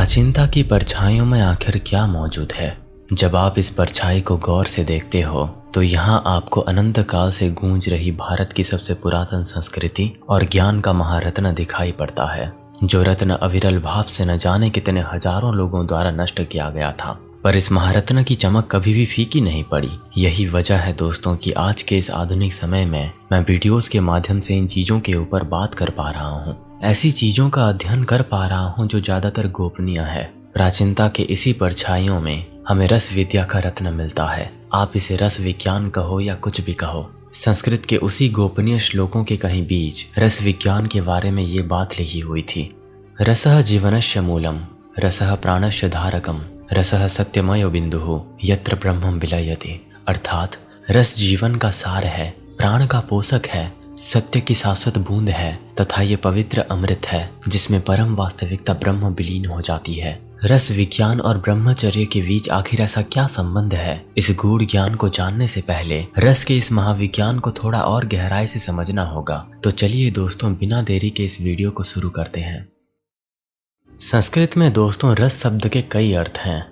प्राचीनता की परछाइयों में आखिर क्या मौजूद है? जब आप इस परछाई को गौर से देखते हो तो यहाँ आपको अनंत काल से गूंज रही भारत की सबसे पुरातन संस्कृति और ज्ञान का महारत्न दिखाई पड़ता है, जो रत्न अविरल भाव से न जाने कितने हजारों लोगों द्वारा नष्ट किया गया था, पर इस महारत्न की चमक कभी भी फीकी नहीं पड़ी। यही वजह है दोस्तों कि आज के इस आधुनिक समय में मैं वीडियोस के माध्यम से इन चीजों के ऊपर बात कर पा रहा हूँ, ऐसी चीजों का अध्ययन कर पा रहा हूँ जो ज्यादातर गोपनीय है। प्राचीनता के इसी परछाइयों में हमें रस विद्या का रत्न मिलता है। आप इसे रस विज्ञान कहो या कुछ भी कहो। संस्कृत के उसी गोपनीय श्लोकों के कहीं बीच रस विज्ञान के बारे में ये बात लिखी हुई थी। रसः जीवनस्य मूलम, रसः प्राणस्य धारकम, रसः सत्यमयो बिंदुः यत्र ब्रह्मं विलयते। अर्थात रस जीवन का सार है, प्राण का पोषक है, सत्य की शाश्वत बूंद है तथा ये पवित्र अमृत है जिसमें परम वास्तविकता ब्रह्म विलीन हो जाती है। रस विज्ञान और ब्रह्मचर्य के बीच आखिर ऐसा क्या संबंध है? इस गूढ़ ज्ञान को जानने से पहले रस के इस महाविज्ञान को थोड़ा और गहराई से समझना होगा। तो चलिए दोस्तों, बिना देरी के इस वीडियो को शुरू करते हैं। संस्कृत में दोस्तों रस शब्द के कई अर्थ हैं।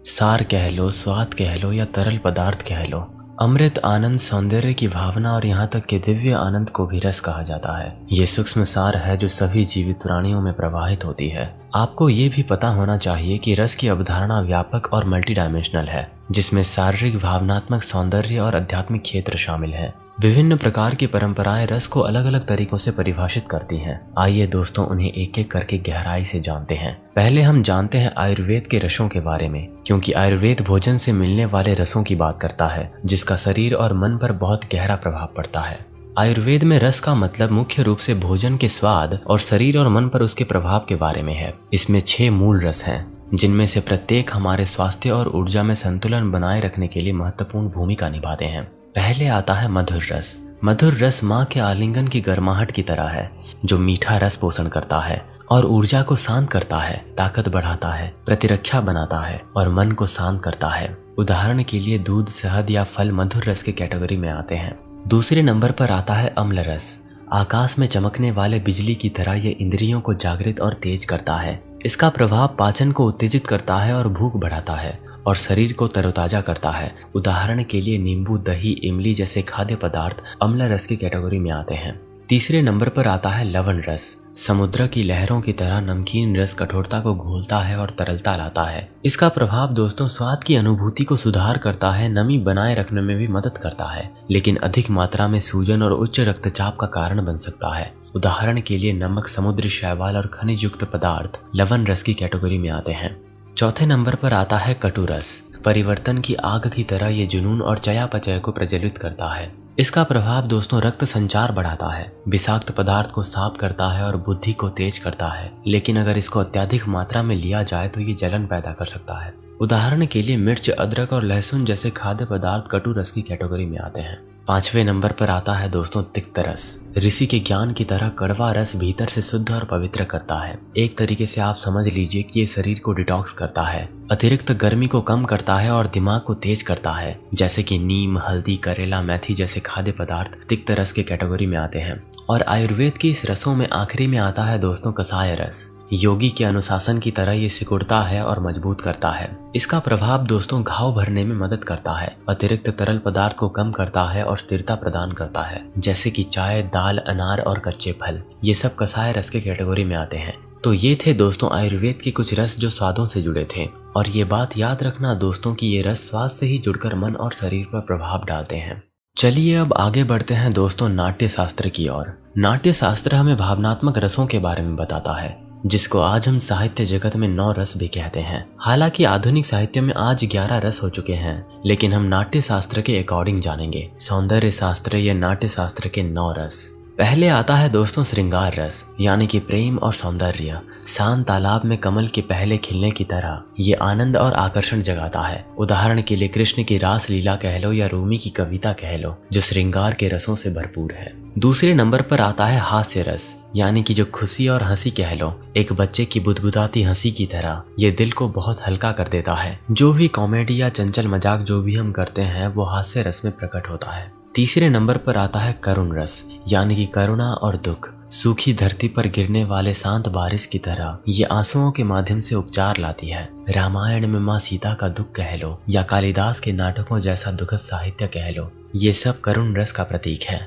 सार कह लो, स्वाद कह लो या तरल पदार्थ कह लो। अमृत, आनंद, सौंदर्य की भावना और यहाँ तक कि दिव्य आनंद को भी रस कहा जाता है। ये सूक्ष्म सार है जो सभी जीवित प्राणियों में प्रवाहित होती है। आपको ये भी पता होना चाहिए कि रस की अवधारणा व्यापक और मल्टी डायमेंशनल है, जिसमें शारीरिक, भावनात्मक, सौंदर्य और आध्यात्मिक क्षेत्र शामिल है। विभिन्न प्रकार की परंपराएं रस को अलग अलग तरीकों से परिभाषित करती हैं। आइए दोस्तों, उन्हें एक एक करके गहराई से जानते हैं। पहले हम जानते हैं आयुर्वेद के रसों के बारे में, क्योंकि आयुर्वेद भोजन से मिलने वाले रसों की बात करता है जिसका शरीर और मन पर बहुत गहरा प्रभाव पड़ता है। आयुर्वेद में रस का मतलब मुख्य रूप से भोजन के स्वाद और शरीर और मन पर उसके प्रभाव के बारे में है। इसमें 6 मूल रस हैं, जिनमें से प्रत्येक हमारे स्वास्थ्य और ऊर्जा में संतुलन बनाए रखने के लिए महत्वपूर्ण भूमिका निभाते हैं। पहले आता है मधुर रस। मधुर रस माँ के आलिंगन की गर्माहट की तरह है, जो मीठा रस पोषण करता है और ऊर्जा को शांत करता है, ताकत बढ़ाता है, प्रतिरक्षा बनाता है और मन को शांत करता है। उदाहरण के लिए दूध, शहद या फल मधुर रस की कैटेगरी में आते हैं। दूसरे नंबर पर आता है अम्ल रस। आकाश में चमकने वाले बिजली की तरह ये इंद्रियों को जागृत और तेज करता है। इसका प्रभाव पाचन को उत्तेजित करता है और भूख बढ़ाता है और शरीर को तरोताजा करता है। उदाहरण के लिए नींबू, दही, इमली जैसे खाद्य पदार्थ अम्ल रस की कैटेगरी में आते हैं। तीसरे नंबर पर आता है लवण रस। समुद्र की लहरों की तरह नमकीन रस कठोरता को घोलता है और तरलता लाता है। इसका प्रभाव दोस्तों स्वाद की अनुभूति को सुधार करता है, नमी बनाए रखने में भी मदद करता है, लेकिन अधिक मात्रा में सूजन और उच्च रक्तचाप का कारण बन सकता है। उदाहरण के लिए नमक, समुद्री शैवाल और खनिज युक्त पदार्थ लवण रस की कैटेगरी में आते हैं। चौथे नंबर पर आता है कटु रस। परिवर्तन की आग की तरह ये जुनून और चयापचय को प्रज्वलित करता है। इसका प्रभाव दोस्तों रक्त संचार बढ़ाता है, विषाक्त पदार्थ को साफ करता है और बुद्धि को तेज करता है, लेकिन अगर इसको अत्यधिक मात्रा में लिया जाए तो ये जलन पैदा कर सकता है। उदाहरण के लिए मिर्च, अदरक और लहसुन जैसे खाद्य पदार्थ कटु रस की कैटेगरी में आते हैं। पांचवें नंबर पर आता है दोस्तों तिक्त रस। ऋषि के ज्ञान की तरह कड़वा रस भीतर से शुद्ध और पवित्र करता है। एक तरीके से आप समझ लीजिए कि ये शरीर को डिटॉक्स करता है, अतिरिक्त गर्मी को कम करता है और दिमाग को तेज करता है। जैसे कि नीम, हल्दी, करेला, मेथी जैसे खाद्य पदार्थ तिक्त रस के कैटेगरी में आते हैं। और आयुर्वेद की इस रसों में आखिरी में आता है दोस्तों कषाय रस। योगी के अनुशासन की तरह ये सिकुड़ता है और मजबूत करता है। इसका प्रभाव दोस्तों घाव भरने में मदद करता है, अतिरिक्त तरल पदार्थ को कम करता है और स्थिरता प्रदान करता है, जैसे कि चाय, दाल, अनार और कच्चे फल। ये सब कषाय रस के कैटेगरी में आते हैं। तो ये थे दोस्तों आयुर्वेद के कुछ रस जो स्वादों से जुड़े थे। और ये बात याद रखना दोस्तों कि ये रस स्वाद से ही जुड़कर मन और शरीर पर प्रभाव डालते हैं। चलिए अब आगे बढ़ते हैं दोस्तों नाट्य शास्त्र की ओर। नाट्य शास्त्र हमें भावनात्मक रसों के बारे में बताता है, जिसको आज हम साहित्य जगत में 9 रस भी कहते हैं। हालांकि आधुनिक साहित्य में आज 11 रस हो चुके हैं, लेकिन हम नाट्य शास्त्र के अकॉर्डिंग जानेंगे सौंदर्य शास्त्र या नाट्य शास्त्र के 9 रस। पहले आता है दोस्तों श्रृंगार रस, यानी कि प्रेम और सौंदर्य। शांत तालाब में कमल के पहले खिलने की तरह ये आनंद और आकर्षण जगाता है। उदाहरण के लिए कृष्ण की रास लीला कह लो या रूमी की कविता कह लो, जो श्रृंगार के रसों से भरपूर है। दूसरे नंबर पर आता है हास्य रस, यानी कि जो खुशी और हंसी कह लो, एक बच्चे की बुदबुदाती हंसी की तरह ये दिल को बहुत हल्का कर देता है। जो भी कॉमेडी या चंचल मजाक जो भी हम करते हैं वो हास्य रस में प्रकट होता है। तीसरे नंबर पर आता है करुण रस, यानी कि करुणा और दुख। सूखी धरती पर गिरने वाले शांत बारिश की तरह ये आंसुओं के माध्यम से उपचार लाती है। रामायण में माँ सीता का दुख कह लो या कालिदास के नाटकों जैसा दुखद साहित्य कह लो, ये सब करुण रस का प्रतीक है।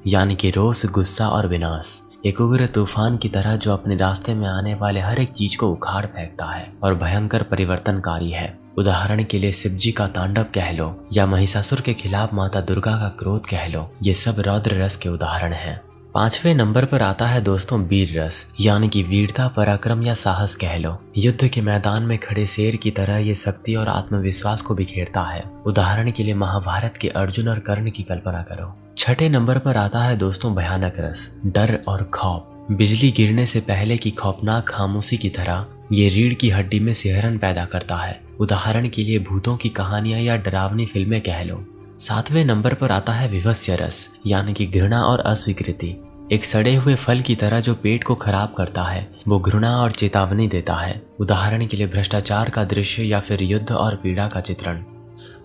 यानी कि रोष, गुस्सा और विनाश एक उग्र तूफान की तरह जो अपने रास्ते में आने वाले हर एक चीज को उखाड़ फेंकता है और भयंकर परिवर्तनकारी है। उदाहरण के लिए शिव जी का तांडव कह लो या महिषासुर के खिलाफ माता दुर्गा का क्रोध कह लो, ये सब रौद्र रस के उदाहरण हैं। 5वें नंबर पर आता है दोस्तों वीर रस, यानी कि वीरता, पराक्रम या साहस कह लो। युद्ध के मैदान में खड़े शेर की तरह ये शक्ति और आत्मविश्वास को बिखेरता है। उदाहरण के लिए महाभारत के अर्जुन और कर्ण की कल्पना करो। 6ठे नंबर पर आता है दोस्तों भयानक रस, डर और खौफ। बिजली गिरने से पहले की खौफनाक खामोशी की तरह ये रीढ़ की हड्डी में सिहरन पैदा करता है। उदाहरण के लिए भूतों की कहानियां या डरावनी फिल्में कह लो। 7वें नंबर पर आता है विभत्स्य रस, यानी कि घृणा और अस्वीकृति। एक सड़े हुए फल की तरह जो पेट को खराब करता है, वो घृणा और चेतावनी देता है। उदाहरण के लिए भ्रष्टाचार का दृश्य या फिर युद्ध और पीड़ा का चित्रण।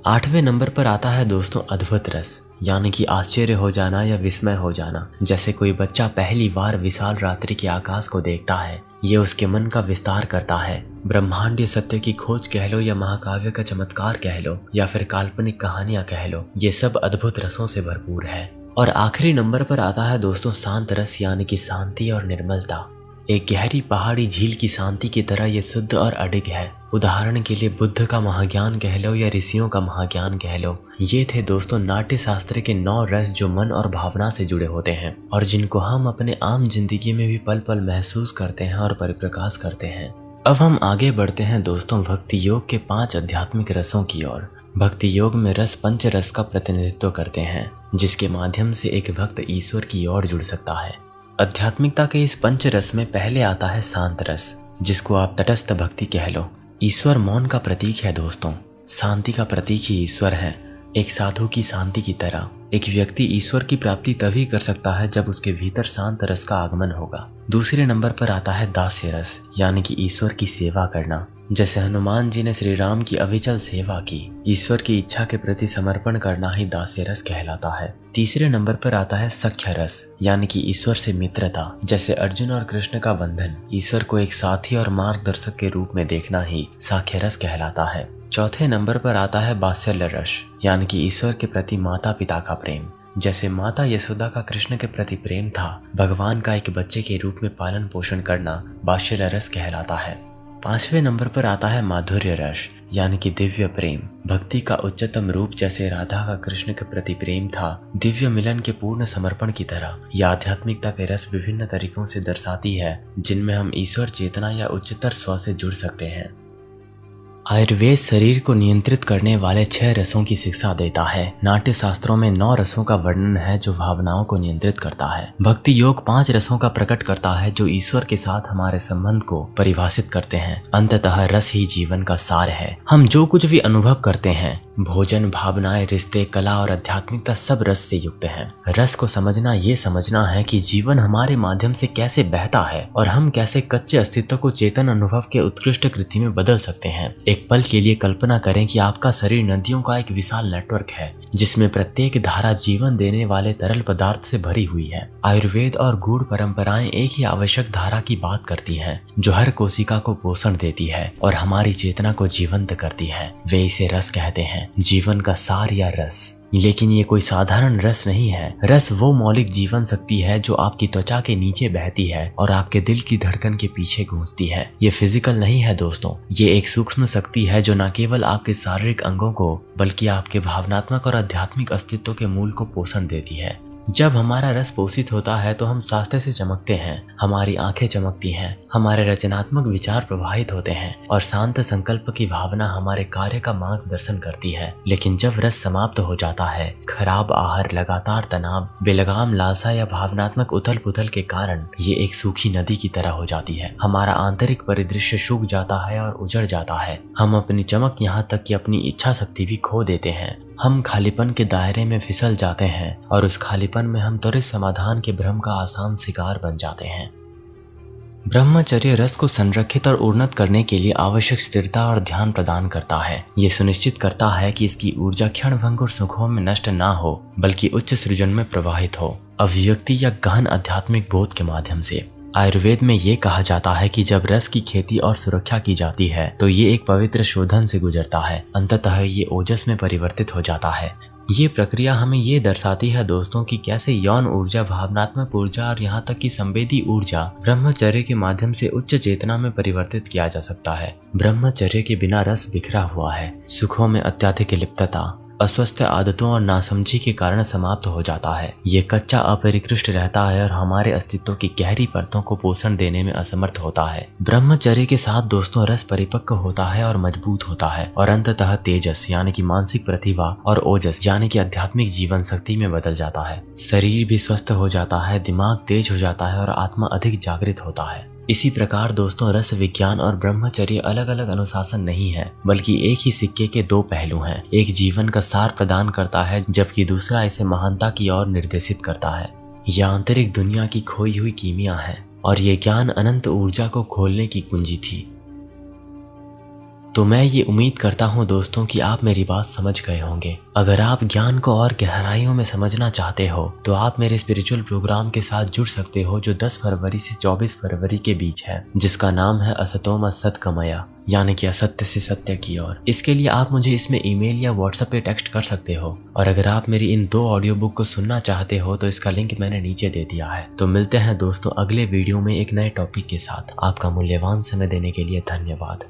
8वें नंबर पर आता है दोस्तों अद्भुत रस, यानी कि आश्चर्य हो जाना या विस्मय हो जाना। जैसे कोई बच्चा पहली बार विशाल रात्रि के आकाश को देखता है, ये उसके मन का विस्तार करता है। ब्रह्मांडीय सत्य की खोज कह लो या महाकाव्य का चमत्कार कह लो या फिर काल्पनिक कहानियां कह लो, ये सब अद्भुत रसों से भरपूर है। और आखिरी नंबर पर आता है दोस्तों शांत रस, यानी कि शांति और निर्मलता। एक गहरी पहाड़ी झील की शांति की तरह ये शुद्ध और अडिग है। उदाहरण के लिए बुद्ध का महाज्ञान कह लो या ऋषियों का महाज्ञान कह लो। ये थे दोस्तों नाट्य शास्त्र के 9 रस जो मन और भावना से जुड़े होते हैं और जिनको हम अपने आम जिंदगी में भी पल पल महसूस करते हैं और परिप्रकाश करते हैं। अब हम आगे बढ़ते हैं दोस्तों भक्ति योग के 5 आध्यात्मिक रसों की ओर। भक्ति योग में रस पंच रस का प्रतिनिधित्व करते हैं, जिसके माध्यम से एक भक्त ईश्वर की ओर जुड़ सकता है। आध्यात्मिकता के इस पंच रस में पहले आता है शांत रस, जिसको आप तटस्थ भक्ति कह लो। ईश्वर मौन का प्रतीक है दोस्तों, शांति का प्रतीक ही ईश्वर है। एक साधु की शांति की तरह एक व्यक्ति ईश्वर की प्राप्ति तभी कर सकता है जब उसके भीतर शांत रस का आगमन होगा। दूसरे नंबर पर आता है दास्य रस, यानी कि ईश्वर की सेवा करना। जैसे हनुमान जी ने श्री राम की अविचल सेवा की, ईश्वर की इच्छा के प्रति समर्पण करना ही दास्य रस कहलाता है। तीसरे नंबर पर आता है सख्य रस, यानी कि ईश्वर से मित्रता। जैसे अर्जुन और कृष्ण का बंधन, ईश्वर को एक साथी और मार्गदर्शक के रूप में देखना ही साख्य रस कहलाता है। चौथे नंबर पर आता है वात्सल्य रस, यानी कि ईश्वर के प्रति माता पिता का प्रेम। जैसे माता यशोदा का कृष्ण के प्रति प्रेम था, भगवान का एक बच्चे के रूप में पालन पोषण करना वात्सल्य रस कहलाता है। 5वें नंबर पर आता है माधुर्य रस, यानी कि दिव्य प्रेम। भक्ति का उच्चतम रूप जैसे राधा का कृष्ण के प्रति प्रेम था, दिव्य मिलन के पूर्ण समर्पण की तरह यह आध्यात्मिकता के रस विभिन्न तरीकों से दर्शाती है, जिनमें हम ईश्वर चेतना या उच्चतर स्व से जुड़ सकते हैं। आयुर्वेद शरीर को नियंत्रित करने वाले 6 रसों की शिक्षा देता है। नाट्य शास्त्रों में 9 रसों का वर्णन है जो भावनाओं को नियंत्रित करता है। भक्ति योग 5 रसों का प्रकट करता है जो ईश्वर के साथ हमारे संबंध को परिभाषित करते हैं। अंततः रस ही जीवन का सार है। हम जो कुछ भी अनुभव करते हैं, भोजन, भावनाएं, रिश्ते, कला और आध्यात्मिकता सब रस से युक्त हैं। रस को समझना ये समझना है कि जीवन हमारे माध्यम से कैसे बहता है और हम कैसे कच्चे अस्तित्व को चेतन अनुभव के उत्कृष्ट कृति में बदल सकते हैं। एक पल के लिए कल्पना करें कि आपका शरीर नदियों का एक विशाल नेटवर्क है, जिसमें प्रत्येक धारा जीवन देने वाले तरल पदार्थ से भरी हुई है। आयुर्वेद और गूढ़ परंपराएं एक ही आवश्यक धारा की बात करती हैं, जो हर कोशिका को पोषण देती है और हमारी चेतना को जीवंत करती है। वे इसे रस कहते हैं, जीवन का सार या रस। लेकिन ये कोई साधारण रस नहीं है। रस वो मौलिक जीवन शक्ति है जो आपकी त्वचा के नीचे बहती है और आपके दिल की धड़कन के पीछे गूंजती है। ये फिजिकल नहीं है दोस्तों, ये एक सूक्ष्म शक्ति है जो न केवल आपके शारीरिक अंगों को बल्कि आपके भावनात्मक और आध्यात्मिक अस्तित्व के मूल को पोषण देती है। जब हमारा रस पोषित होता है तो हम स्वास्थ्य से चमकते हैं, हमारी आंखें चमकती हैं, हमारे रचनात्मक विचार प्रवाहित होते हैं और शांत संकल्प की भावना हमारे कार्य का मार्गदर्शन करती है। लेकिन जब रस समाप्त हो जाता है, खराब आहार, लगातार तनाव, बेलगाम लालसा या भावनात्मक उथल पुथल के कारण ये एक सूखी नदी की तरह हो जाती है। हमारा आंतरिक परिदृश्य सूख जाता है और उजड़ जाता है। हम अपनी चमक यहाँ तक कि अपनी इच्छा शक्ति भी खो देते हैं। हम खालीपन के दायरे में फिसल जाते हैं और उस खालीपन में हम त्वरित समाधान के भ्रम का आसान शिकार बन जाते हैं। ब्रह्मचर्य रस को संरक्षित और उन्नत करने के लिए आवश्यक स्थिरता और ध्यान प्रदान करता है। ये सुनिश्चित करता है कि इसकी ऊर्जा क्षणभंग और सुखों में नष्ट ना हो, बल्कि उच्च सृजन में प्रवाहित हो, अभिव्यक्ति या गहन आध्यात्मिक बोध के माध्यम से। आयुर्वेद में ये कहा जाता है कि जब रस की खेती और सुरक्षा की जाती है तो ये एक पवित्र शोधन से गुजरता है, अंततः ये ओजस में परिवर्तित हो जाता है। ये प्रक्रिया हमें ये दर्शाती है दोस्तों कि कैसे यौन ऊर्जा, भावनात्मक ऊर्जा और यहाँ तक कि संवेदी ऊर्जा ब्रह्मचर्य के माध्यम से उच्च चेतना में परिवर्तित किया जा सकता है। ब्रह्मचर्य के बिना रस बिखरा हुआ है, सुखों में अत्यधिक लिप्तता, अस्वस्थ आदतों और नासमझी के कारण समाप्त हो जाता है। ये कच्चा अपरिकृष्ट रहता है और हमारे अस्तित्व की गहरी परतों को पोषण देने में असमर्थ होता है। ब्रह्मचर्य के साथ दोस्तों रस परिपक्व होता है और मजबूत होता है और अंततः तेजस यानी कि मानसिक प्रतिभा और ओजस यानी कि आध्यात्मिक जीवन शक्ति में बदल जाता है। शरीर भी स्वस्थ हो जाता है, दिमाग तेज हो जाता है और आत्मा अधिक जागृत होता है। इसी प्रकार दोस्तों रस विज्ञान और ब्रह्मचर्य अलग अलग अनुशासन नहीं है, बल्कि एक ही सिक्के के दो पहलू हैं। एक जीवन का सार प्रदान करता है, जबकि दूसरा इसे महानता की ओर निर्देशित करता है। यह आंतरिक दुनिया की खोई हुई कीमिया है और ये ज्ञान अनंत ऊर्जा को खोलने की कुंजी थी। तो मैं ये उम्मीद करता हूँ दोस्तों कि आप मेरी बात समझ गए होंगे। अगर आप ज्ञान को और गहराइयों में समझना चाहते हो तो आप मेरे स्पिरिचुअल प्रोग्राम के साथ जुड़ सकते हो, जो 10 फरवरी से 24 फरवरी के बीच है, जिसका नाम है असतो मा सद्गमया, यानी कि असत्य से सत्य की ओर। इसके लिए आप मुझे इसमें ईमेल या व्हाट्सएप पे टेक्स्ट कर सकते हो। और अगर आप मेरी इन 2 ऑडियो बुक को सुनना चाहते हो तो इसका लिंक मैंने नीचे दे दिया है। तो मिलते हैं दोस्तों अगले वीडियो में एक नए टॉपिक के साथ। आपका मूल्यवान समय देने के लिए धन्यवाद।